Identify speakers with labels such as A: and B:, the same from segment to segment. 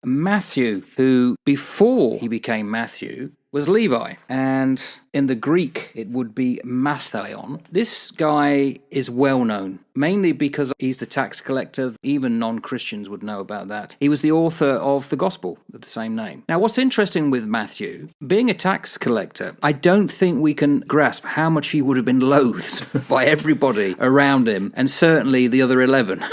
A: Matthew, who before he became Matthew was Levi, and in the Greek it would be Matthaion. This guy is well known, mainly because he's the tax collector. Even non-Christians would know about that. He was the author of the Gospel of the same name. Now, what's interesting with Matthew, being a tax collector, I don't think we can grasp how much he would have been loathed by everybody around him, and certainly the other 11.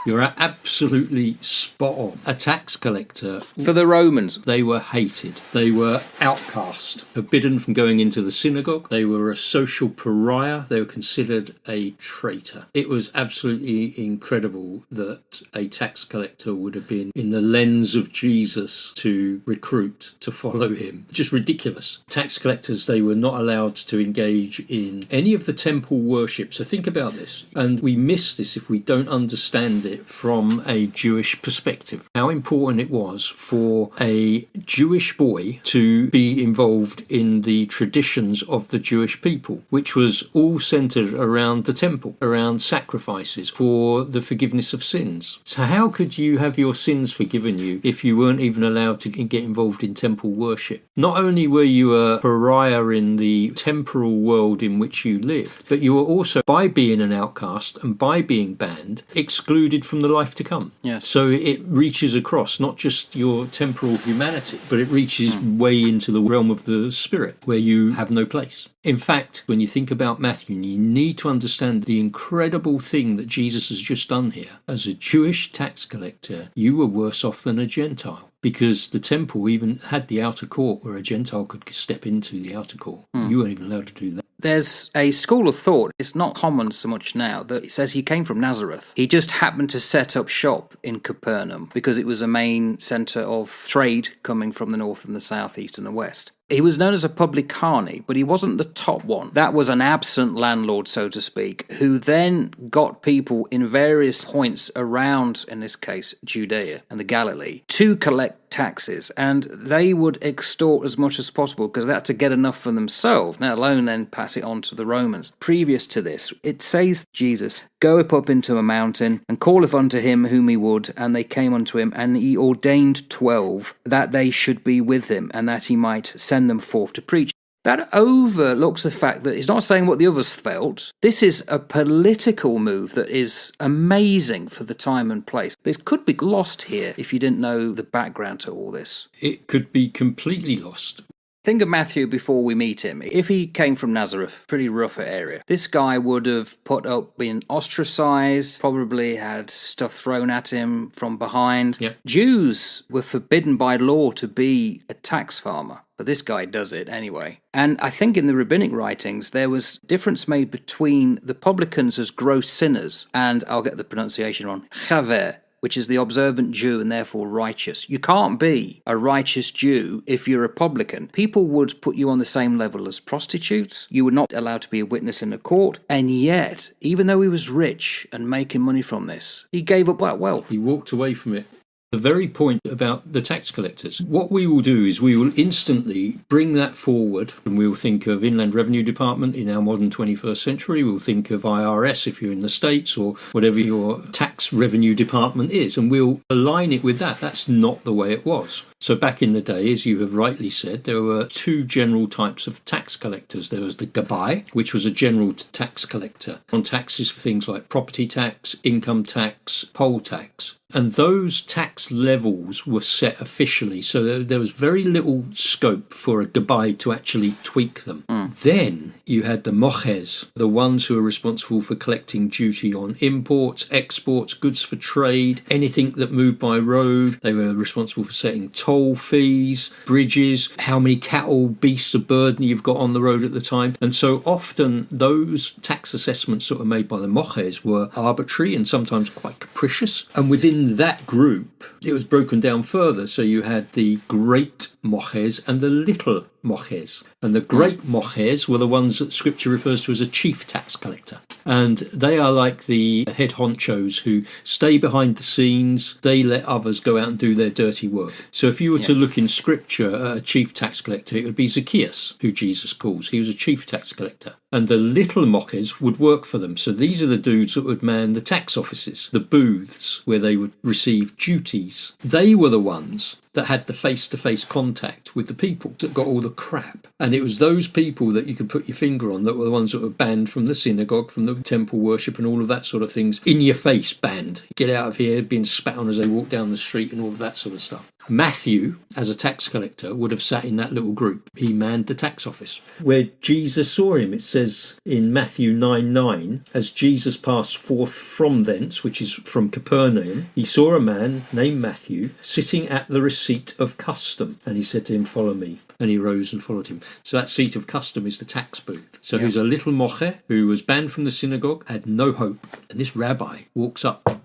B: You're absolutely spot on. A tax collector.
A: For the Romans.
B: They were hated. They were outcast, forbidden from going into the synagogue. They were a social pariah. They were considered a traitor. It was absolutely incredible that a tax collector would have been in the lens of Jesus to recruit, to follow him. Just ridiculous. Tax collectors, they were not allowed to engage in any of the temple worship. So think about this. And we miss this if we don't understand it from a Jewish perspective. How important it was for a Jewish boy to be involved in the traditions of the Jewish people, which was all centered around the temple, around sacrifices for the forgiveness of sins. So how could you have your sins forgiven you if you weren't even allowed to get involved in temple worship? Not only were you a pariah in the temporal world in which you lived, but you were also, by being an outcast and by being banned, excluded from the life to come.
A: Yes.
B: So it reaches across not just your temporal humanity, but it reaches way into the realm of the spirit, where you have no place. In fact, when you think about Matthew, you need to understand the incredible thing that Jesus has just done here. As a Jewish tax collector, you were worse off than a Gentile, because the temple even had the outer court where a Gentile could step into the outer court. You weren't even allowed to do that.
A: There's a school of thought, it's not common so much now, that it says he came from Nazareth. He just happened to set up shop in Capernaum because it was a main centre of trade coming from the north and the south, east and the west. He was known as a publicani, but he wasn't the top one. That was an absent landlord, so to speak, who then got people in various points around, in this case, Judea and the Galilee, to collect taxes, and they would extort as much as possible because they had to get enough for themselves, let alone then pass it on to the Romans. Previous to this, it says Jesus goeth up into a mountain and calleth unto him whom he would, and they came unto him, and he ordained 12 that they should be with him, and that he might send them forth to preach. That overlooks the fact that he's not saying what the others felt. This is a political move that is amazing for the time and place. This could be lost here if you didn't know the background to all this.
B: It could be completely lost.
A: Think of Matthew before we meet him. If he came from Nazareth, pretty rough area, this guy would have put up, been ostracized, probably had stuff thrown at him from behind.
B: Yep.
A: Jews were forbidden by law to be a tax farmer, but this guy does it anyway. And I think in the rabbinic writings, there was difference made between the publicans as gross sinners, and I'll get the pronunciation wrong, chaver, which is the observant Jew and therefore righteous. You can't be a righteous Jew if you're a publican. People would put you on the same level as prostitutes. You were not allowed to be a witness in a court. And yet, even though he was rich and making money from this, he gave up that wealth.
B: He walked away from it. The very point about the tax collectors, what we will do is we will instantly bring that forward, and we'll think of Inland Revenue Department in our modern 21st century. We'll think of IRS if you're in the States, or whatever your tax revenue department is, and we'll align it with that. That's not the way it was. So back in the day, as you have rightly said, there were two general types of tax collectors. There was the Gabai, which was a general tax collector on taxes for things like property tax, income tax, poll tax. And those tax levels were set officially, so there was very little scope for a Gabai to actually tweak them. Then you had the Moches, the ones who were responsible for collecting duty on imports, exports, goods for trade, anything that moved by road. They were responsible for setting toll fees, bridges, how many cattle, beasts of burden you've got on the road at the time. And so often those tax assessments that were made by the Moches were arbitrary and sometimes quite capricious. And within that group, it was broken down further. So you had the great Moches and the little Moches. And the great Moches were the ones that Scripture refers to as a chief tax collector. And they are like the head honchos who stay behind the scenes. They let others go out and do their dirty work. So if you were to look in Scripture at a chief tax collector, it would be Zacchaeus, who Jesus calls. He was a chief tax collector. And the little mockers would work for them. So these are the dudes that would man the tax offices, the booths where they would receive duties. They were the ones that had the face-to-face contact with the people that got all the crap. And it was those people that you could put your finger on that were the ones that were banned from the synagogue, from the temple worship and all of that sort of things. In your face banned. Get out of here, being spat on as they walk down the street and all of that sort of stuff. Matthew, as a tax collector, would have sat in that little group. He manned the tax office. Where Jesus saw him, it says in Matthew 9:9, as Jesus passed forth from thence, which is from Capernaum, he saw a man named Matthew sitting at the receipt of custom. And he said to him, follow me. And he rose and followed him. So that seat of custom is the tax booth. So he's a little mocher who was banned from the synagogue, had no hope. And this rabbi walks up,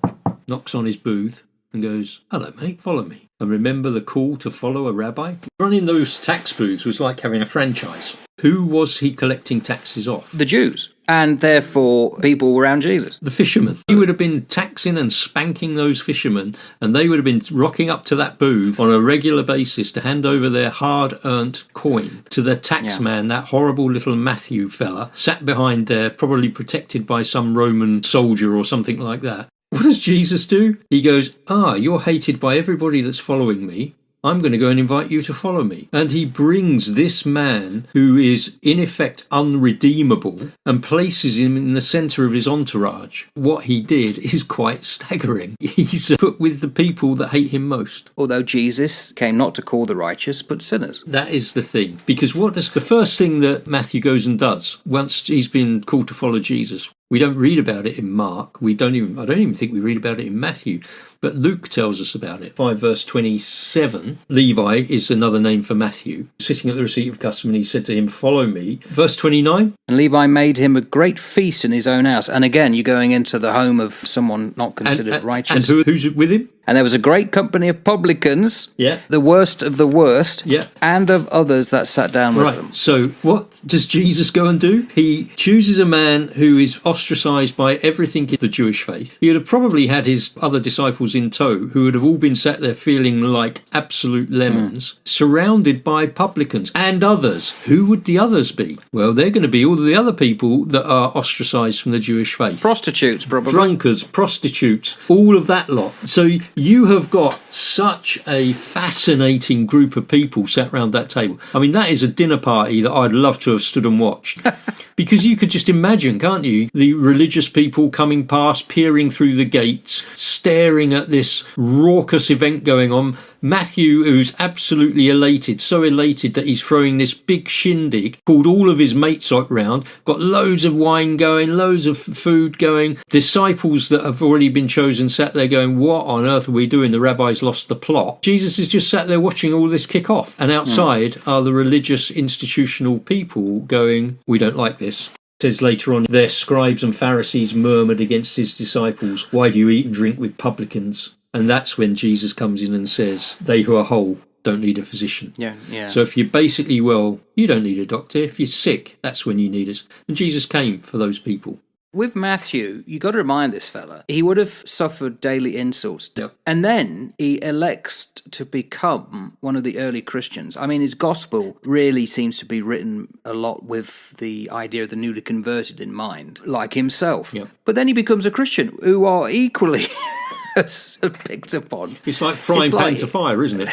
B: knocks on his booth, and goes, hello, mate, follow me. And remember the call to follow a rabbi? Running those tax booths was like having a franchise. Who was he collecting taxes off?
A: The Jews, and therefore people around Jesus.
B: The fishermen. He would have been taxing and spanking those fishermen, and they would have been rocking up to that booth on a regular basis to hand over their hard-earned coin to the tax man, that horrible little Matthew fella, sat behind there, probably protected by some Roman soldier or something like that. What does Jesus do? He goes, you're hated by everybody that's following me. I'm going to go and invite you to follow me. And he brings this man, who is in effect unredeemable, and places him in the centre of his entourage. What he did is quite staggering. He's put with the people that hate him most.
A: Although Jesus came not to call the righteous, but sinners.
B: That is the thing. Because what does the first thing that Matthew goes and does once he's been called to follow Jesus? We don't read about it in Mark. I don't even think we read about it in Matthew. But Luke tells us about it. 5 verse 27. Levi is another name for Matthew. Sitting at the receipt of custom, and he said to him, follow me. Verse 29.
A: And Levi made him a great feast in his own house. And again, you're going into the home of someone not considered righteous.
B: And who's with him?
A: And there was a great company of publicans,
B: Yeah.
A: the worst of the worst,
B: Yeah.
A: and of others that sat down with them.
B: So what does Jesus go and do? He chooses a man who is ostracised by everything in the Jewish faith. He would have probably had his other disciples in tow, who would have all been sat there feeling like absolute lemons, surrounded by publicans and others. Who would the others be? Well, they're going to be all the other people that are ostracised from the Jewish faith.
A: Prostitutes, probably.
B: Drunkards, prostitutes, all of that lot. So you have got such a fascinating group of people sat round that table. I mean, that is a dinner party that I'd love to have stood and watched. Because you could just imagine, can't you, the religious people coming past, peering through the gates, staring at this raucous event going on. Matthew, who's absolutely elated, so elated that he's throwing this big shindig, called all of his mates round, got loads of wine going, loads of food going. Disciples that have already been chosen sat there going, what on earth are we doing? The rabbi's lost the plot. Jesus is just sat there watching all this kick off. And outside are the religious institutional people going, we don't like this. It says later on, their scribes and Pharisees murmured against his disciples, why do you eat and drink with publicans? And that's when Jesus comes in and says, they who are whole don't need a physician.
A: Yeah.
B: So if you're basically well, you don't need a doctor. If you're sick, that's when you need us. And Jesus came for those people.
A: With Matthew, you got to remind this fella, he would have suffered daily insults.
B: Yep.
A: And then he elects to become one of the early Christians. I mean, his gospel really seems to be written a lot with the idea of the newly converted in mind, like himself.
B: Yep.
A: But then he becomes a Christian, who are equally picked upon.
B: It's like frying pan to fire, isn't it?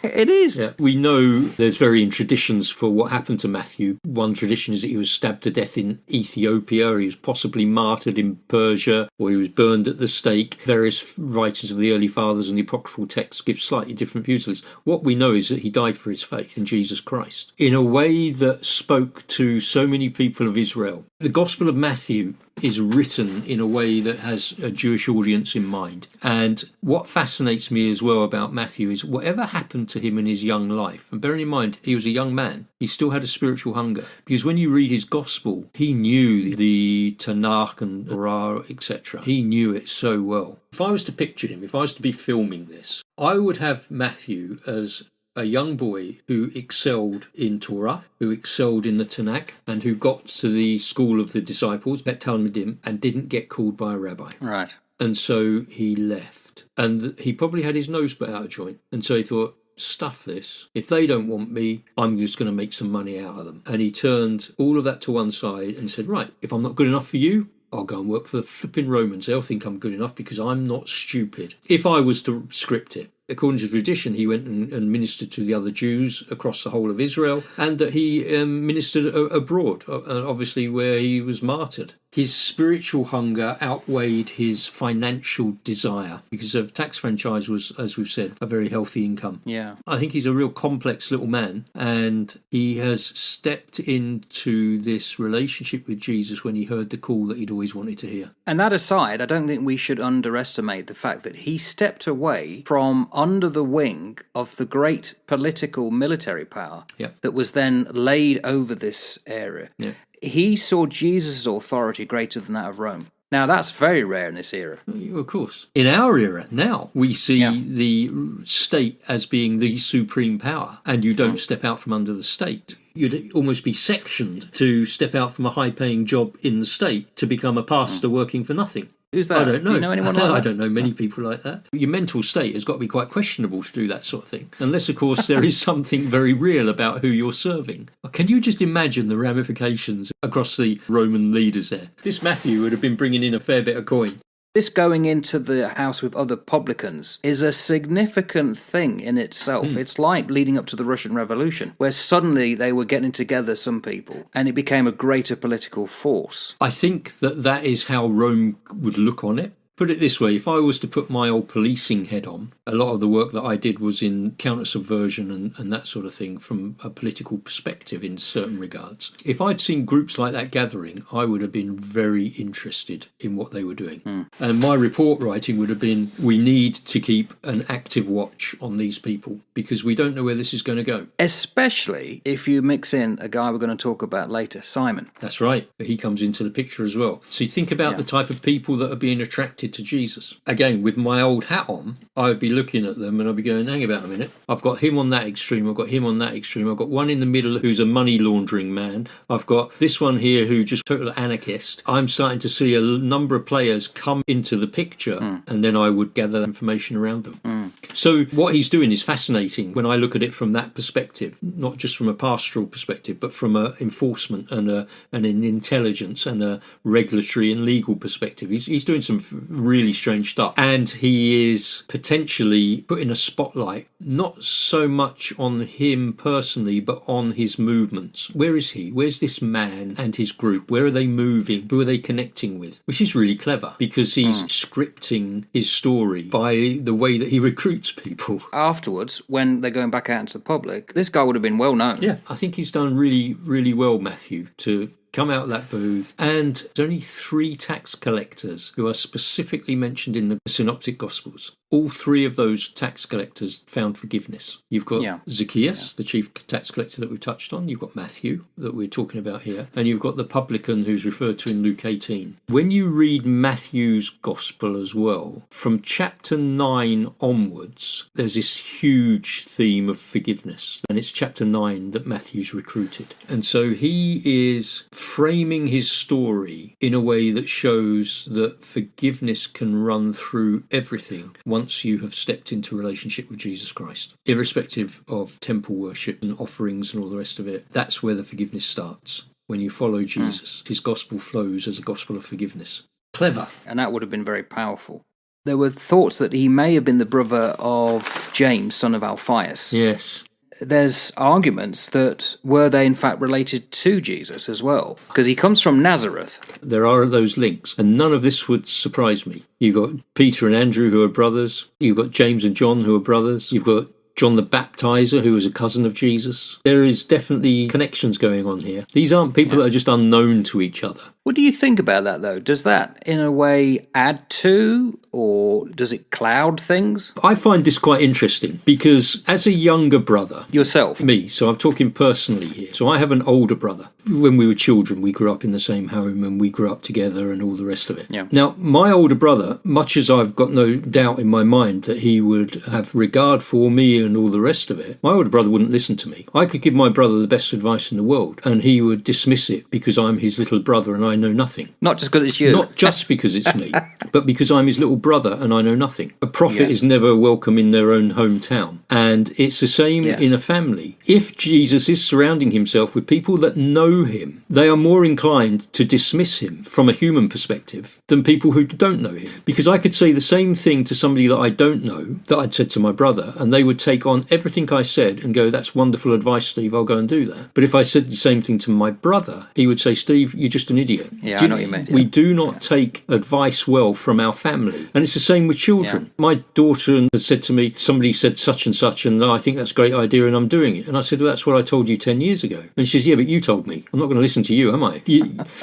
A: It is.
B: Yeah. We know there's varying traditions for what happened to Matthew. One tradition is that he was stabbed to death in Ethiopia, he was possibly martyred in Persia, or he was burned at the stake. Various writers of the early fathers and the apocryphal texts give slightly different views of this. What we know is that he died for his faith in Jesus Christ in a way that spoke to so many people of Israel. The Gospel of Matthew is written in a way that has a Jewish audience in mind. And what fascinates me as well about Matthew is whatever happened to him in his young life, and bearing in mind he was a young man, he still had a spiritual hunger. Because when you read his Gospel, he knew the Tanakh and Torah, etc. He knew it so well. If I was to picture him, if I was to be filming this, I would have Matthew as a young boy who excelled in Torah, who excelled in the Tanakh, and who got to the school of the disciples, Bet Talmidim, and didn't get called by a rabbi.
A: Right.
B: And so he left. And he probably had his nose put out of joint. And so he thought, stuff this. If they don't want me, I'm just going to make some money out of them. And he turned all of that to one side and said, right, if I'm not good enough for you, I'll go and work for the flipping Romans. They'll think I'm good enough because I'm not stupid. If I was to script it, according to tradition, he went and ministered to the other Jews across the whole of Israel, and that he ministered abroad, obviously where he was martyred. His spiritual hunger outweighed his financial desire because a tax franchise was, as we've said, a very healthy income.
A: Yeah.
B: I think he's a real complex little man, and he has stepped into this relationship with Jesus when he heard the call that he'd always wanted to hear.
A: And that aside, I don't think we should underestimate the fact that he stepped away from under the wing of the great political military power that was then laid over this area.
B: Yeah.
A: He saw Jesus' authority greater than that of Rome. Now, that's very rare in this era.
B: Of course. In our era now, we see the state as being the supreme power, and you don't step out from under the state. You'd almost be sectioned to step out from a high-paying job in the state to become a pastor working for nothing.
A: Who's that?
B: I don't know.
A: Do you know anyone like that?
B: I don't know many people like that. Your mental state has got to be quite questionable to do that sort of thing. Unless, of course, there is something very real about who you're serving. Can you just imagine the ramifications across the Roman leaders there? This Matthew would have been bringing in a fair bit of coin.
A: This going into the house with other publicans is a significant thing in itself. It's like leading up to the Russian Revolution, where suddenly they were getting together, some people, and it became a greater political force.
B: I think that is how Rome would look on it. Put it this way, if I was to put my old policing head on, a lot of the work that I did was in counter-subversion and that sort of thing from a political perspective in certain regards. If I'd seen groups like that gathering, I would have been very interested in what they were doing. And my report writing would have been, we need to keep an active watch on these people because we don't know where this is going to go.
A: Especially if you mix in a guy we're going to talk about later, Simon.
B: That's right. He comes into the picture as well. So you think about the type of people that are being attracted to Jesus. Again, with my old hat on, I would be looking at them and I'd be going, hang about a minute. I've got him on that extreme. I've got him on that extreme. I've got one in the middle who's a money laundering man. I've got this one here who just total anarchist. I'm starting to see a number of players come into the picture and then I would gather information around them. So what he's doing is fascinating when I look at it from that perspective, not just from a pastoral perspective, but from an enforcement and an intelligence and a regulatory and legal perspective. He's doing some really strange stuff, and he is potentially putting a spotlight not so much on him personally but on his movements. Where is he? Where's this man and his group? Where are they moving? Who are they connecting with? Which is really clever because he's scripting his story by the way that he recruits people.
A: Afterwards, when they're going back out into the public, this guy would have been well known.
B: Yeah, I think he's done really, really well, Matthew, to come out of that booth. And there's only 3 tax collectors who are specifically mentioned in the Synoptic Gospels. All 3 of those tax collectors found forgiveness. You've got Zacchaeus, the chief tax collector that we've touched on. You've got Matthew, that we're talking about here. And you've got the publican who's referred to in Luke 18. When you read Matthew's Gospel as well, from chapter 9 onwards, there's this huge theme of forgiveness. And it's chapter 9 that Matthew's recruited. And so he is framing his story in a way that shows that forgiveness can run through everything once you have stepped into a relationship with Jesus Christ. Irrespective of temple worship and offerings and all the rest of it, that's where the forgiveness starts. When you follow Jesus, his gospel flows as a gospel of forgiveness. Clever.
A: And that would have been very powerful. There were thoughts that he may have been the brother of James, son of Alphaeus.
B: Yes.
A: There's arguments that were they in fact related to Jesus as well, because he comes from Nazareth.
B: There are those links, and none of this would surprise me. You've got Peter and Andrew who are brothers. You've got James and John who are brothers. You've got John the Baptizer, who was a cousin of Jesus. There is definitely connections going on here. These aren't people that are just unknown to each other.
A: What do you think about that, though? Does that, in a way, add to, or does it cloud things?
B: I find this quite interesting because as a younger brother...
A: Yourself?
B: Me, so I'm talking personally here. So I have an older brother. When we were children, we grew up in the same home and we grew up together and all the rest of it.
A: Yeah.
B: Now, my older brother, much as I've got no doubt in my mind that he would have regard for me and all the rest of it, my older brother wouldn't listen to me. I could give my brother the best advice in the world and he would dismiss it because I'm his little brother and I know nothing.
A: Not just because it's you.
B: Not just because it's me, but because I'm his little brother and I know nothing. A prophet is never welcome in their own hometown. And it's the same in a family. If Jesus is surrounding himself with people that know him, they are more inclined to dismiss him from a human perspective than people who don't know him. Because I could say the same thing to somebody that I don't know that I'd said to my brother, and they would take on everything I said and go, that's wonderful advice, Steve, I'll go and do that. But if I said the same thing to my brother, he would say, Steve, you're just an idiot.
A: Yeah, I know what you mean.
B: We do not take advice well from our family. And it's the same with children.
A: Yeah.
B: My daughter has said to me, somebody said such and such, and I think that's a great idea and I'm doing it. And I said, well, that's what I told you 10 years ago. And she says, yeah, but you told me. I'm not going to listen to you, am I?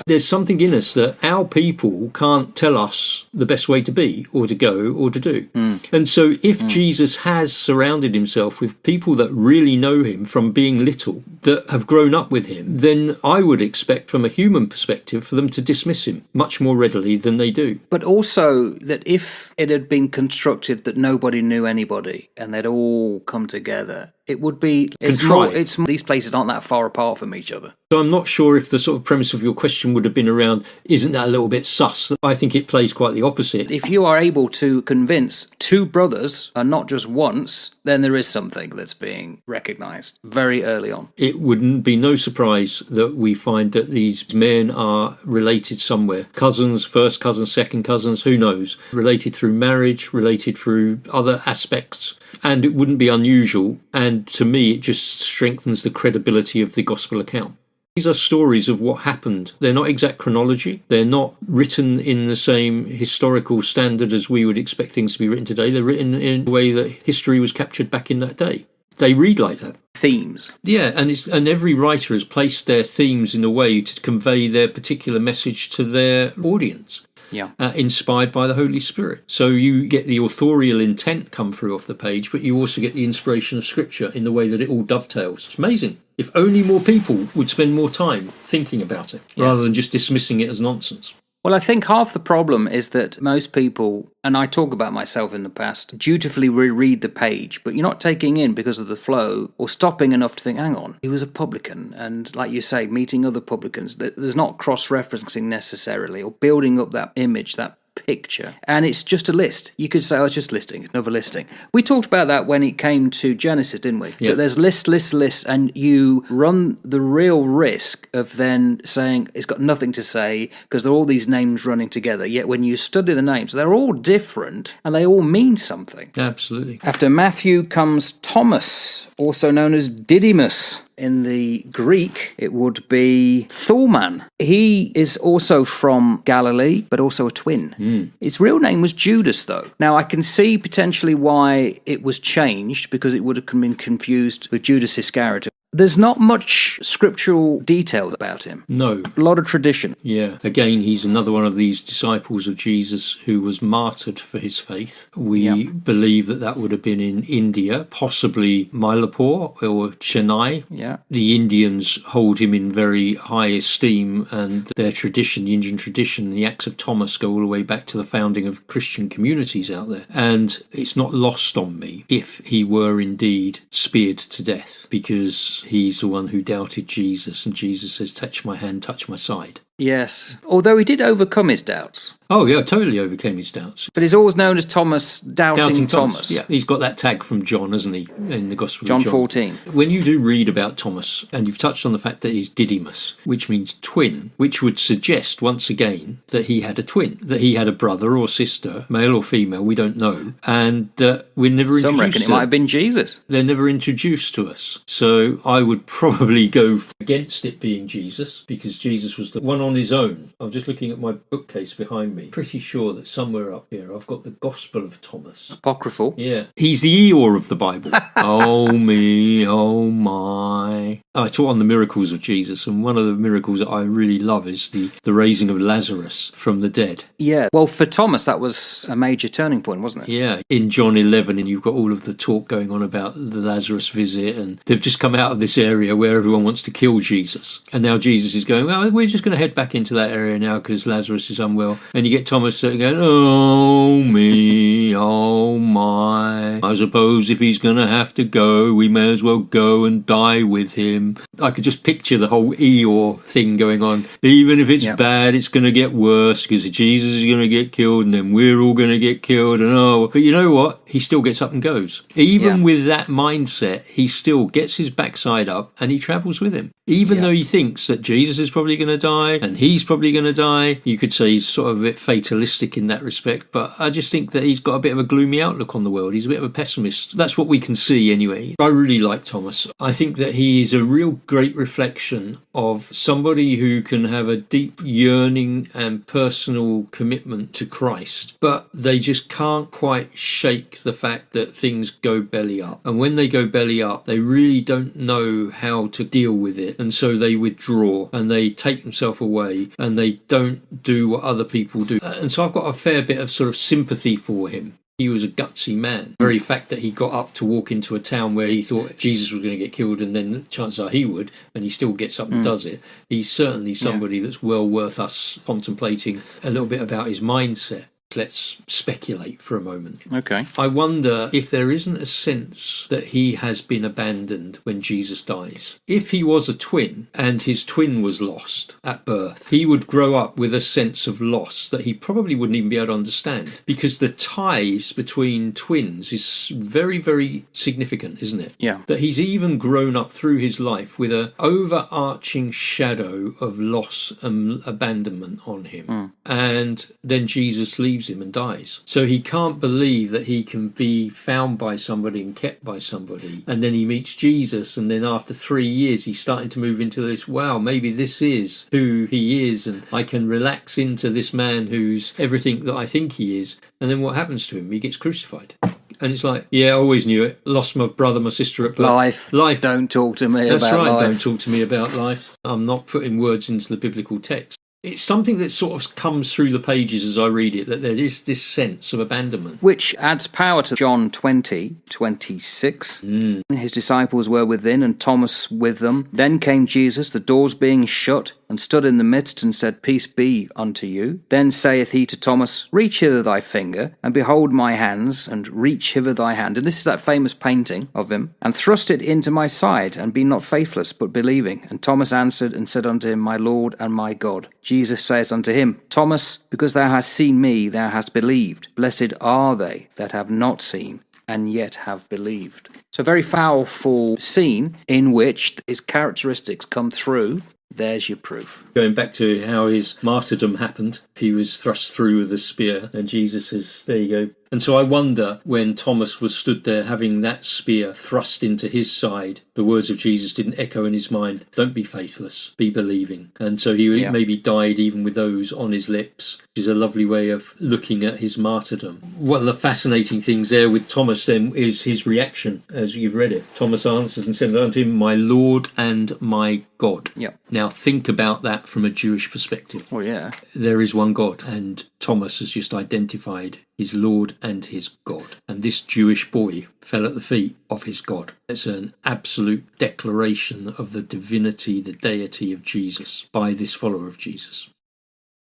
B: There's something in us that our people can't tell us the best way to be or to go or to do. And so if Jesus has surrounded himself with people that really know him from being little, that have grown up with him, then I would expect from a human perspective for them to dismiss him much more readily than they do.
A: But also that if it had been constructed that nobody knew anybody and they'd all come together, it would be these places aren't that far apart from each other.
B: So I'm not sure if the sort of premise of your question would have been around, isn't that a little bit sus? I think it plays quite the opposite.
A: If you are able to convince two brothers, and not just once, then there is something that's being recognised very early on.
B: It wouldn't be no surprise that we find that these men are related somewhere. Cousins, first cousins, second cousins, who knows? Related through marriage, related through other aspects. And it wouldn't be unusual. And to me, it just strengthens the credibility of the gospel account. These are stories of what happened. They're not exact chronology. They're not written in the same historical standard as we would expect things to be written today. They're written in a way that history was captured back in that day. They read like that.
A: Themes.
B: Yeah, and every writer has placed their themes in a way to convey their particular message to their audience.
A: Yeah.
B: Inspired by the Holy Spirit. So you get the authorial intent come through off the page, but you also get the inspiration of Scripture in the way that it all dovetails. It's amazing. If only more people would spend more time thinking about it, rather than just dismissing it as nonsense.
A: Well, I think half the problem is that most people, and I talk about myself in the past, dutifully reread the page, but you're not taking in because of the flow or stopping enough to think, hang on, he was a publican. And like you say, meeting other publicans, there's not cross-referencing necessarily or building up that image, that picture. And it's just a list. You could say, oh, it's just listing, it's another listing. We talked about that when it came to Genesis, didn't we?
B: Yeah.
A: That there's lists, and you run the real risk of then saying it's got nothing to say because there are all these names running together. Yet when you study the names, they're all different and they all mean something.
B: Absolutely.
A: After Matthew comes Thomas, also known as Didymus. In the Greek, it would be Thulman. He is also from Galilee, but also a twin. His real name was Judas, though. Now, I can see potentially why it was changed, because it would have been confused with Judas Iscariot. There's not much scriptural detail about him.
B: No.
A: A lot of tradition.
B: Yeah. Again, he's another one of these disciples of Jesus who was martyred for his faith. We believe that would have been in India, possibly Mylapore or Chennai.
A: Yeah.
B: The Indians hold him in very high esteem, and their tradition, the Indian tradition, the Acts of Thomas go all the way back to the founding of Christian communities out there. And it's not lost on me if he were indeed speared to death, because he's the one who doubted Jesus, and Jesus says, touch my hand, touch my side.
A: Yes. Although he did overcome his doubts.
B: Oh, yeah, totally overcame his doubts.
A: But he's always known as Thomas, doubting Thomas.
B: Yeah, he's got that tag from John, hasn't he, in the Gospel
A: John
B: of John.
A: 14.
B: When you do read about Thomas, and you've touched on the fact that he's Didymus, which means twin, which would suggest, once again, that he had a twin, that he had a brother or sister, male or female, we don't know, and that we're never introduced to.
A: Some reckon it might have been Jesus.
B: They're never introduced to us. So I would probably go against it being Jesus, because Jesus was the one on his own. I'm just looking at my bookcase behind me. Pretty sure that somewhere up here I've got the Gospel of Thomas.
A: Apocryphal.
B: Yeah. He's the Eeyore of the Bible. Oh me, oh my. I taught on the miracles of Jesus, and one of the miracles that I really love is the raising of Lazarus from the dead.
A: Yeah. Well, for Thomas, that was a major turning point, wasn't it?
B: Yeah. In John 11, and you've got all of the talk going on about the Lazarus visit, and they've just come out of this area where everyone wants to kill Jesus. And now Jesus is going, well, we're just going to head back into that area now because Lazarus is unwell. And you get Thomas going, oh me, oh my. I suppose if he's going to have to go, we may as well go and die with him. him. I could just picture the whole Eeyore thing going on. Even if it's bad, it's going to get worse because Jesus is going to get killed and then we're all going to get killed. And but you know what? He still gets up and goes. Even with that mindset, he still gets his backside up and he travels with him. Even though he thinks that Jesus is probably going to die and he's probably going to die, you could say he's sort of a bit fatalistic in that respect. But I just think that he's got a bit of a gloomy outlook on the world. He's a bit of a pessimist. That's what we can see anyway. I really like Thomas. I think that he is a real great reflection of somebody who can have a deep yearning and personal commitment to Christ, but they just can't quite shake the fact that things go belly up. And when they go belly up, they really don't know how to deal with it. And so they withdraw and they take themselves away and they don't do what other people do. And so I've got a fair bit of sort of sympathy for him. He was a gutsy man. The very fact that he got up to walk into a town where he thought Jesus was going to get killed and then the chances are he would, and he still gets up and does it. He's certainly somebody that's well worth us contemplating a little bit about his mindset. Let's speculate for a moment.
A: Okay.
B: I wonder if there isn't a sense that he has been abandoned when Jesus dies. If he was a twin and his twin was lost at birth, he would grow up with a sense of loss that he probably wouldn't even be able to understand, because the ties between twins is very, very significant, isn't it?
A: Yeah.
B: That he's even grown up through his life with an overarching shadow of loss and abandonment on him. And then Jesus leaves him and dies. So he can't believe that he can be found by somebody and kept by somebody. And then he meets Jesus, and then after 3 years he's starting to move into this, wow, maybe this is who he is, and I can relax into this man who's everything that I think he is. And then what happens to him? He gets crucified. And it's like, yeah, I always knew it. Lost my brother, my sister at birth. Life.
A: Don't talk to me
B: That's
A: about
B: right,
A: life.
B: don't talk to me about life. I'm not putting words into the biblical text. It's something that sort of comes through the pages as I read it, that there is this sense of abandonment.
A: Which adds power to John 20:26. His disciples were within, and Thomas with them. Then came Jesus, the doors being shut, and stood in the midst, and said, Peace be unto you. Then saith he to Thomas, Reach hither thy finger, and behold my hands, and reach hither thy hand. And this is that famous painting of him. And thrust it into my side, and be not faithless, but believing. And Thomas answered and said unto him, My Lord and my God. Jesus says unto him, Thomas, because thou hast seen me, thou hast believed. Blessed are they that have not seen, and yet have believed. So a very powerful scene in which his characteristics come through. There's your proof.
B: Going back to how his martyrdom happened, he was thrust through with a spear, and Jesus says, there you go. And so I wonder, when Thomas was stood there having that spear thrust into his side, the words of Jesus didn't echo in his mind, don't be faithless, be believing. And so he maybe died even with those on his lips, which is a lovely way of looking at his martyrdom. One of the fascinating things there with Thomas then is his reaction as you've read it. Thomas answers and said unto him, My Lord and my God.
A: Yep.
B: Now think about that from a Jewish perspective.
A: Oh, yeah.
B: There is one God, and Thomas has just identified his Lord and his God. And this Jewish boy fell at the feet of his God. It's an absolute declaration of the divinity, the deity of Jesus by this follower of Jesus.